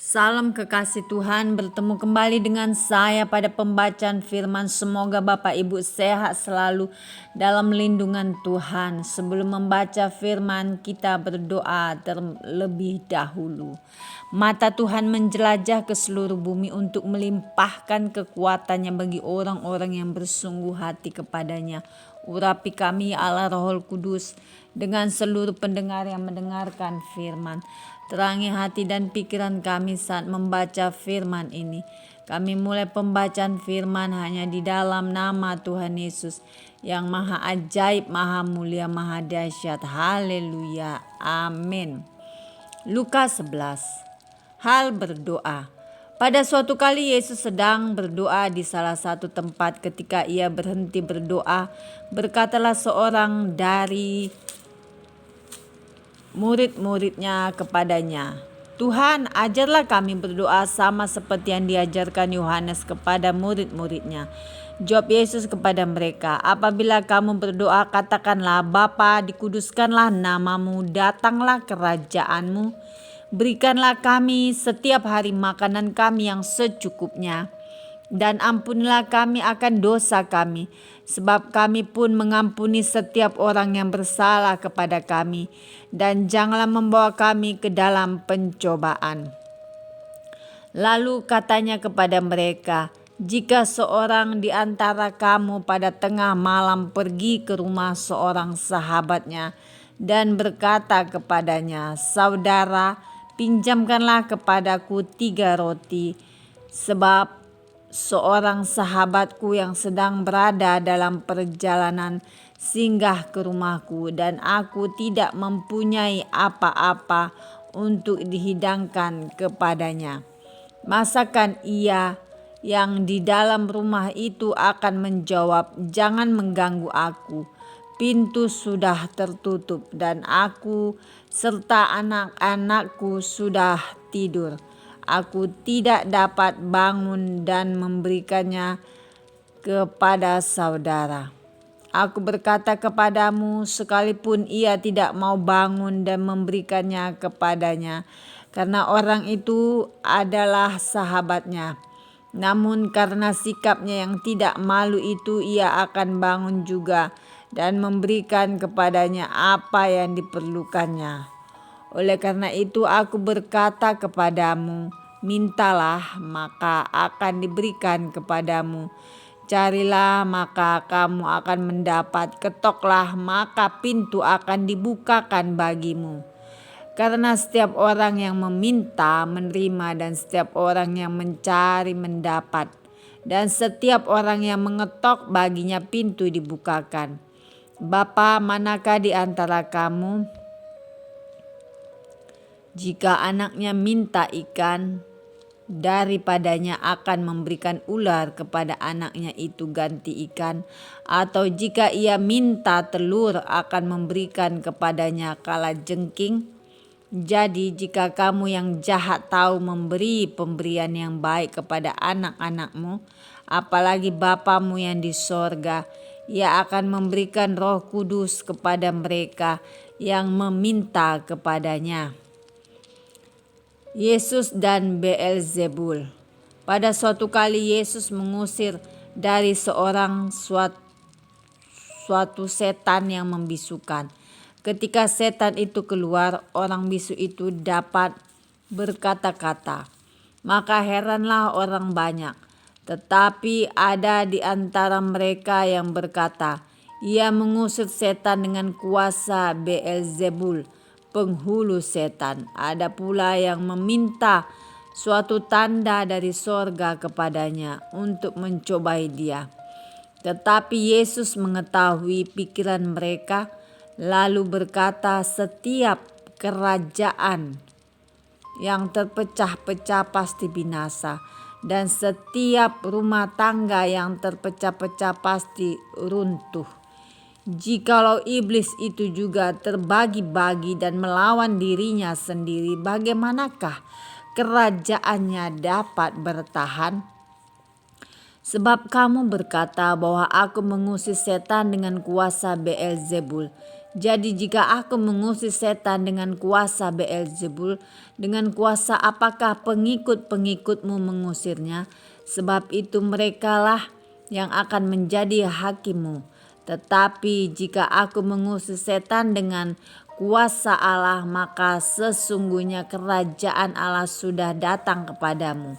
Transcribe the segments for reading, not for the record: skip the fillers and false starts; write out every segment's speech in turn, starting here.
Salam kekasih Tuhan, bertemu kembali dengan saya pada pembacaan firman. Semoga Bapak Ibu sehat selalu dalam lindungan Tuhan. Sebelum membaca firman, kita berdoa terlebih dahulu. Mata Tuhan menjelajah ke seluruh bumi untuk melimpahkan kekuatannya bagi orang-orang yang bersungguh hati kepadanya. Urapi kami Allah Roh Kudus dengan seluruh pendengar yang mendengarkan firman. Terangi hati dan pikiran kami saat membaca firman ini. Kami mulai pembacaan firman hanya di dalam nama Tuhan Yesus yang maha ajaib, maha mulia, maha dahsyat. Haleluya. Amin. Lukas 11. Hal berdoa. Pada suatu kali Yesus sedang berdoa di salah satu tempat. Ketika ia berhenti berdoa, berkatalah seorang dari murid-muridnya kepadanya, "Tuhan, ajarlah kami berdoa sama seperti yang diajarkan Yohanes kepada murid-muridnya." Jawab Yesus kepada mereka, "Apabila kamu berdoa, katakanlah, Bapa, dikuduskanlah namamu, datanglah kerajaanmu. Berikanlah kami setiap hari makanan kami yang secukupnya. Dan ampunilah kami akan dosa kami, sebab kami pun mengampuni setiap orang yang bersalah kepada kami. Dan janganlah membawa kami ke dalam pencobaan." Lalu katanya kepada mereka, "Jika seorang di antara kamu pada tengah malam pergi ke rumah seorang sahabatnya dan berkata kepadanya, 'Saudara, pinjamkanlah kepadaku 3 roti, sebab seorang sahabatku yang sedang berada dalam perjalanan singgah ke rumahku dan aku tidak mempunyai apa-apa untuk dihidangkan kepadanya.' Masakan ia yang di dalam rumah itu akan menjawab, 'Jangan mengganggu aku. Pintu sudah tertutup dan aku serta anak-anakku sudah tidur. Aku tidak dapat bangun dan memberikannya kepada saudara.' Aku berkata kepadamu, sekalipun ia tidak mau bangun dan memberikannya kepadanya, karena orang itu adalah sahabatnya. Namun karena sikapnya yang tidak malu itu, ia akan bangun juga dan memberikan kepadanya apa yang diperlukannya. Oleh karena itu aku berkata kepadamu, mintalah maka akan diberikan kepadamu. Carilah maka kamu akan mendapat, ketoklah maka pintu akan dibukakan bagimu. Karena setiap orang yang meminta menerima, dan setiap orang yang mencari mendapat, dan setiap orang yang mengetok baginya pintu dibukakan. Bapa, manakah di antara kamu, jika anaknya minta ikan, daripadanya akan memberikan ular kepada anaknya itu ganti ikan? Atau jika ia minta telur, akan memberikan kepadanya kalajengking? Jadi jika kamu yang jahat tahu memberi pemberian yang baik kepada anak-anakmu, apalagi Bapamu yang di sorga, ia akan memberikan Roh Kudus kepada mereka yang meminta kepadanya." Yesus dan Beelzebul. Pada suatu kali Yesus mengusir dari suatu setan yang membisukan. Ketika setan itu keluar, orang bisu itu dapat berkata-kata. Maka heranlah orang banyak. Tetapi ada di antara mereka yang berkata, "Ia mengusir setan dengan kuasa Beelzebul, penghulu setan." Ada pula yang meminta suatu tanda dari sorga kepadanya untuk mencobai dia. Tetapi Yesus mengetahui pikiran mereka, lalu berkata, "Setiap kerajaan yang terpecah-pecah pasti binasa, dan setiap rumah tangga yang terpecah-pecah pasti runtuh. Jikalau iblis itu juga terbagi-bagi dan melawan dirinya sendiri, bagaimanakah kerajaannya dapat bertahan? Sebab kamu berkata bahwa aku mengusir setan dengan kuasa Beelzebul. Jadi jika aku mengusir setan dengan kuasa Beelzebul, dengan kuasa apakah pengikut-pengikutmu mengusirnya? Sebab itu merekalah yang akan menjadi hakimmu. Tetapi jika aku mengusir setan dengan kuasa Allah, maka sesungguhnya kerajaan Allah sudah datang kepadamu.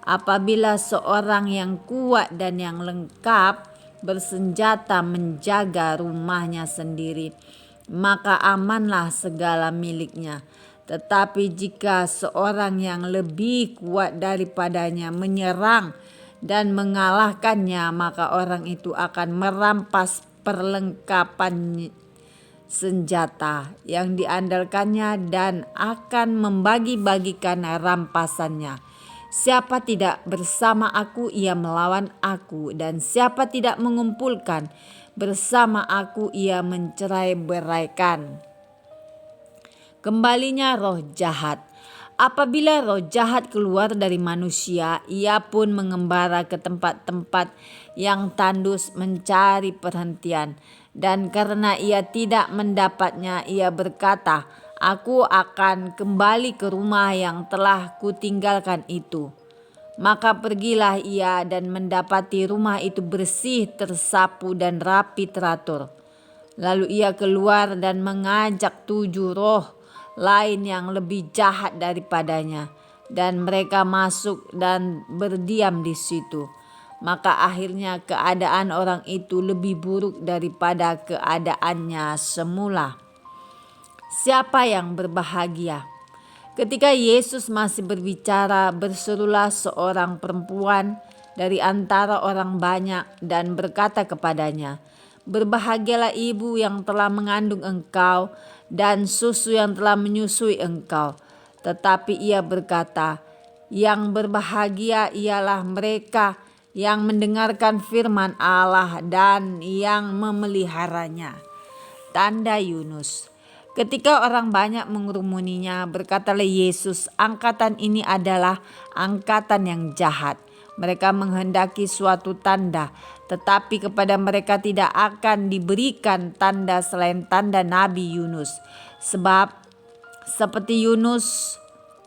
Apabila seorang yang kuat dan yang lengkap bersenjata menjaga rumahnya sendiri, maka amanlah segala miliknya. Tetapi jika seorang yang lebih kuat daripadanya menyerang dan mengalahkannya, maka orang itu akan merampas perlengkapan senjata yang diandalkannya dan akan membagi-bagikan rampasannya. Siapa tidak bersama aku, ia melawan aku, dan siapa tidak mengumpulkan bersama aku, ia mencerai-beraikan. Kembalinya roh jahat. Apabila roh jahat keluar dari manusia, ia pun mengembara ke tempat-tempat yang tandus mencari perhentian. Dan karena ia tidak mendapatnya, ia berkata, "Aku akan kembali ke rumah yang telah kutinggalkan itu." Maka pergilah ia dan mendapati rumah itu bersih, tersapu dan rapi teratur. Lalu ia keluar dan mengajak 7 roh lain yang lebih jahat daripadanya, dan mereka masuk dan berdiam di situ. Maka akhirnya keadaan orang itu lebih buruk daripada keadaannya semula. Siapa yang berbahagia? Ketika Yesus masih berbicara, berserulah seorang perempuan dari antara orang banyak dan berkata kepadanya, "Berbahagialah ibu yang telah mengandung engkau dan susu yang telah menyusui engkau." Tetapi ia berkata, "Yang berbahagia ialah mereka yang mendengarkan firman Allah dan yang memeliharanya." Tanda Yunus. Ketika orang banyak mengerumuninya, berkatalah Yesus, "Angkatan ini adalah angkatan yang jahat. Mereka menghendaki suatu tanda, tetapi kepada mereka tidak akan diberikan tanda selain tanda Nabi Yunus. Sebab seperti Yunus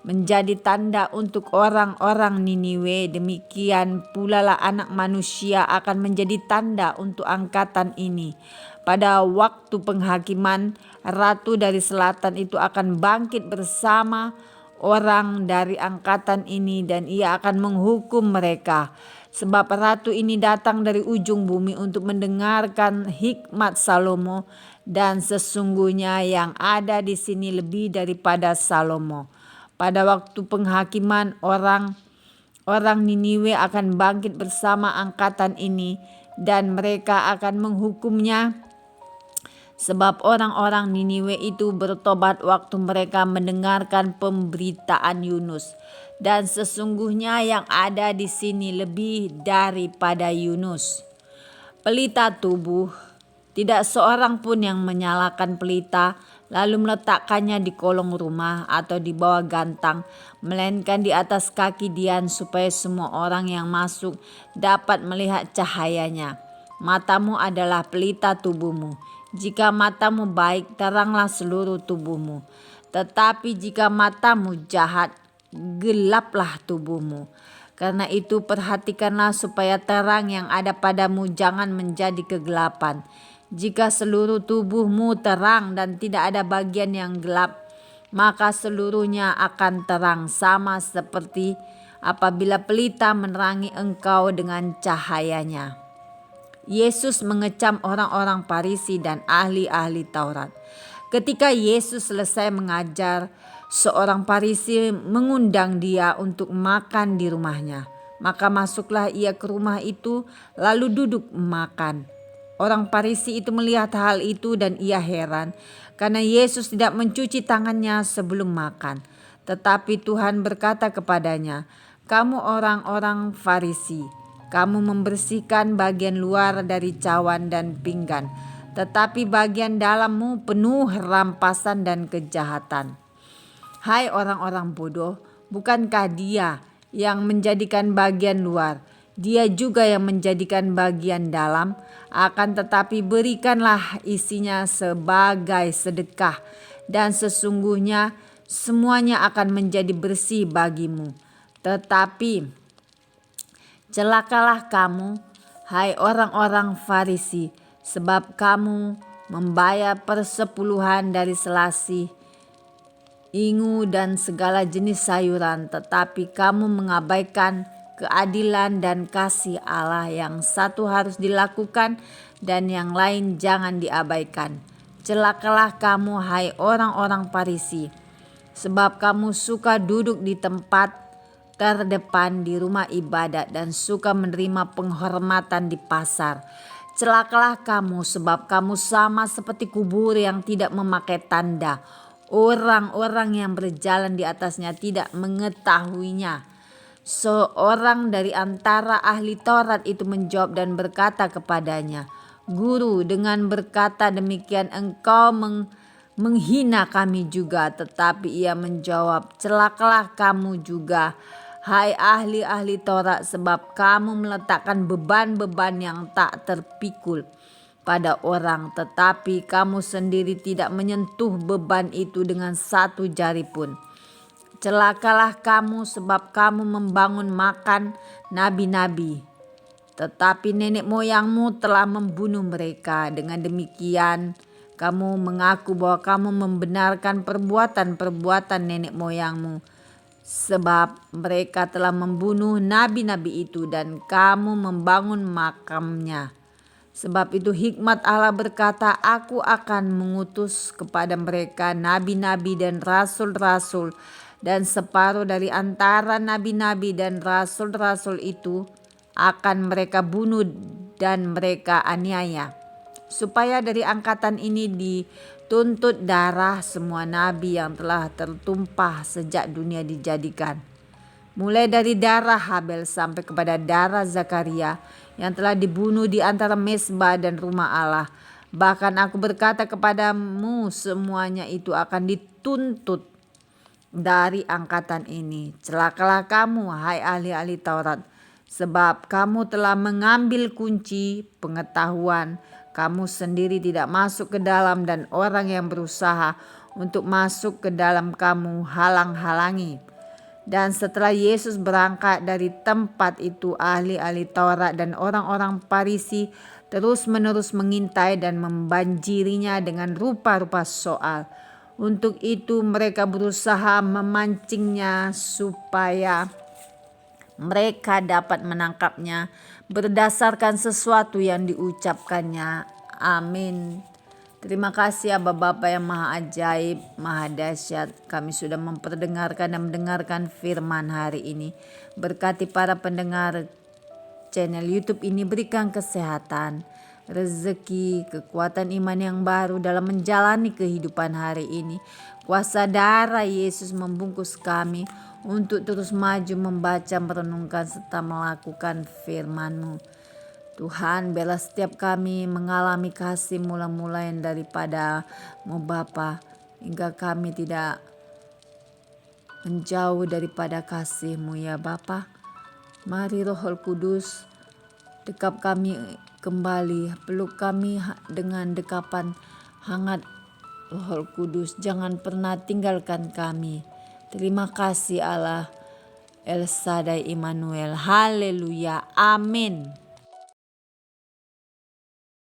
menjadi tanda untuk orang-orang Niniwe, demikian pula lah Anak Manusia akan menjadi tanda untuk angkatan ini. Pada waktu penghakiman, ratu dari selatan itu akan bangkit bersama orang dari angkatan ini, dan ia akan menghukum mereka. Sebab ratu ini datang dari ujung bumi untuk mendengarkan hikmat Salomo, dan sesungguhnya yang ada di sini lebih daripada Salomo. Pada waktu penghakiman, orang Niniwe akan bangkit bersama angkatan ini, dan mereka akan menghukumnya. Sebab orang-orang Niniwe itu bertobat waktu mereka mendengarkan pemberitaan Yunus. Dan sesungguhnya yang ada di sini lebih daripada Yunus. Pelita tubuh. Tidak seorang pun yang menyalakan pelita lalu meletakkannya di kolong rumah atau di bawah gantang, melainkan di atas kaki Dian, supaya semua orang yang masuk dapat melihat cahayanya. Matamu adalah pelita tubuhmu. Jika matamu baik, teranglah seluruh tubuhmu. Tetapi jika matamu jahat, gelaplah tubuhmu. Karena itu perhatikanlah supaya terang yang ada padamu jangan menjadi kegelapan. Jika seluruh tubuhmu terang dan tidak ada bagian yang gelap, maka seluruhnya akan terang, sama seperti apabila pelita menerangi engkau dengan cahayanya. Yesus mengecam orang-orang Farisi dan ahli-ahli Taurat. Ketika Yesus selesai mengajar, seorang Farisi mengundang dia untuk makan di rumahnya. Maka masuklah ia ke rumah itu lalu duduk makan. Orang Farisi itu melihat hal itu dan ia heran karena Yesus tidak mencuci tangannya sebelum makan. Tetapi Tuhan berkata kepadanya, "Kamu orang-orang Farisi, kamu membersihkan bagian luar dari cawan dan pinggan, tetapi bagian dalammu penuh rampasan dan kejahatan." Hai orang-orang bodoh, bukankah Dia yang menjadikan bagian luar Dia juga yang menjadikan bagian dalam, akan tetapi berikanlah isinya sebagai sedekah, dan sesungguhnya semuanya akan menjadi bersih bagimu. Tetapi celakalah kamu, hai orang-orang Farisi, sebab kamu membayar persepuluhan dari selasih, ingu dan segala jenis sayuran, tetapi kamu mengabaikan keadilan dan kasih Allah. Yang satu harus dilakukan dan yang lain jangan diabaikan. Celakalah kamu, hai orang-orang Farisi, sebab kamu suka duduk di tempat terdepan di rumah ibadat dan suka menerima penghormatan di pasar. Celakalah kamu, sebab kamu sama seperti kubur yang tidak memakai tanda. Orang-orang yang berjalan di atasnya tidak mengetahuinya. Seorang dari antara ahli Taurat itu menjawab dan berkata kepadanya, "Guru, dengan berkata demikian engkau menghina kami juga." Tetapi ia menjawab, "Celakalah kamu juga, hai ahli-ahli Taurat, sebab kamu meletakkan beban-beban yang tak terpikul pada orang, tetapi kamu sendiri tidak menyentuh beban itu dengan satu jari pun. Celakalah kamu, sebab kamu membangun makan nabi-nabi, tetapi nenek moyangmu telah membunuh mereka. Dengan demikian kamu mengaku bahwa kamu membenarkan perbuatan-perbuatan nenek moyangmu, sebab mereka telah membunuh nabi-nabi itu dan kamu membangun makamnya. Sebab itu hikmat Allah berkata, Aku akan mengutus kepada mereka nabi-nabi dan rasul-rasul, dan separuh dari antara nabi-nabi dan rasul-rasul itu akan mereka bunuh dan mereka aniaya, supaya dari angkatan ini dituntut darah semua nabi yang telah tertumpah sejak dunia dijadikan, mulai dari darah Habel sampai kepada darah Zakaria yang telah dibunuh di antara mezbah dan rumah Allah. Bahkan aku berkata kepadamu, semuanya itu akan dituntut dari angkatan ini. Celakalah kamu, hai ahli-ahli Taurat, sebab kamu telah mengambil kunci pengetahuan. Kamu sendiri tidak masuk ke dalam, dan orang yang berusaha untuk masuk ke dalam kamu halang-halangi. Dan setelah Yesus berangkat dari tempat itu, ahli-ahli Taurat dan orang-orang Farisi terus-menerus mengintai dan membanjirinya dengan rupa-rupa soal. Untuk itu mereka berusaha memancingnya supaya mereka dapat menangkapnya berdasarkan sesuatu yang diucapkannya. Amin. Terima kasih Aba Bapa yang maha ajaib, maha dahsyat. Kami sudah memperdengarkan dan mendengarkan firman hari ini. Berkati para pendengar channel YouTube ini, berikan kesehatan, rezeki, kekuatan iman yang baru dalam menjalani kehidupan hari ini. Kuasa darah Yesus membungkus kami untuk terus maju membaca, merenungkan, serta melakukan firman-Mu. Tuhan, bela setiap kami mengalami kasih mula-mula yang daripada-Mu Bapa, hingga kami tidak menjauh daripada kasih-Mu ya Bapa. Mari Roh Kudus dekap kami kembali, peluk kami dengan dekapan hangat Roh Kudus. Jangan pernah tinggalkan kami. Terima kasih Allah El Shaddai Immanuel. Haleluya. Amin.